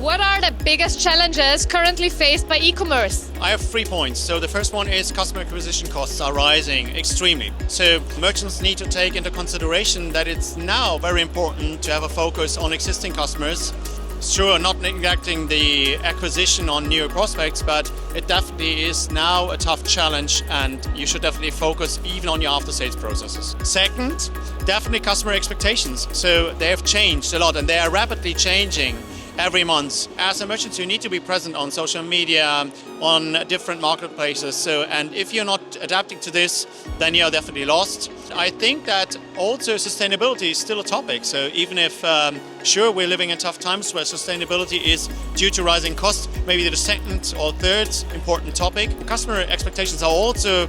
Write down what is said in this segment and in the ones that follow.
What are the biggest challenges currently faced by e-commerce? I have 3 points. So the first one is customer acquisition costs are rising extremely. So merchants need to take into consideration that it's now very important to have a focus on existing customers. Sure, not neglecting the acquisition on new prospects, but it definitely is now a tough challenge and you should definitely focus even on your after-sales processes. Second, definitely customer expectations. So they have changed a lot and they are rapidly changing every month. As a merchant, you need to be present on social media, on different marketplaces. And if you're not adapting to this, then you're definitely lost. I think that also sustainability is still a topic. So even if, sure, we're living in tough times where sustainability is due to rising costs, maybe the second or third important topic. Customer expectations are also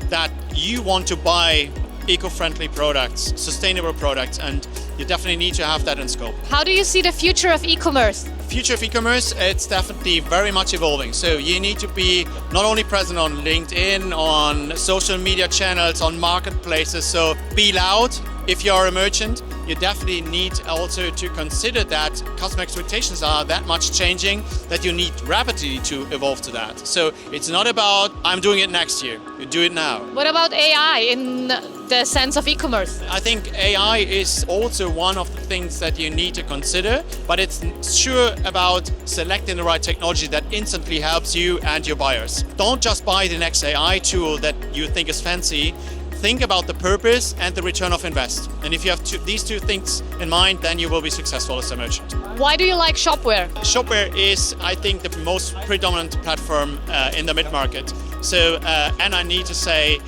that you want to buy eco-friendly products, sustainable products, and you definitely need to have that in scope. How do you see the future of e-commerce? Future of e-commerce, it's definitely very much evolving. So you need to be not only present on LinkedIn, on social media channels, on marketplaces. So be loud if you're a merchant. You definitely need also to consider that customer expectations are that much changing that you need rapidly to evolve to that. So it's not about, I'm doing it next year, you do it now. What about AI in the sense of e-commerce? I think AI is also one of the things that you need to consider, but it's sure about selecting the right technology that instantly helps you and your buyers. Don't just buy the next AI tool that you think is fancy. Think about the purpose and the return of invest. And if you have these two things in mind, then you will be successful as a merchant. Why do you like Shopware? Shopware is, I think, the most predominant platform in the mid-market. So, and I need to say,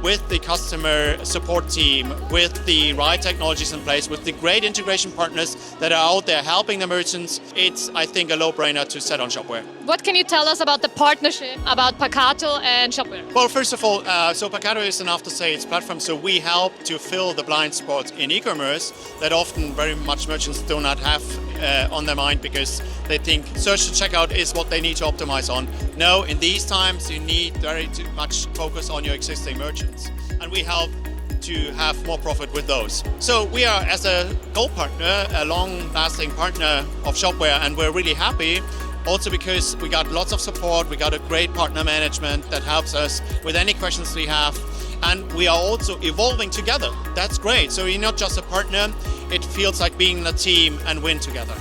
with the customer support team, with the right technologies in place, with the great integration partners that are out there helping the merchants, it's, I think, a no-brainer to set on Shopware. What can you tell us about the partnership, about Paqato and Shopware? Well, first of all, so Paqato is an after-sales platform, so we help to fill the blind spots in e-commerce that often very much merchants do not have on their mind because they think search to checkout is what they need to optimize on. No, in these times you need very much focus on your existing merchants, and we help to have more profit with those. So we are, as a gold partner, a long-lasting partner of Shopware, and we're really happy also because we got lots of support, we got a great partner management that helps us with any questions we have, and we are also evolving together. That's great. So you're not just a partner, it feels like being a team and win together.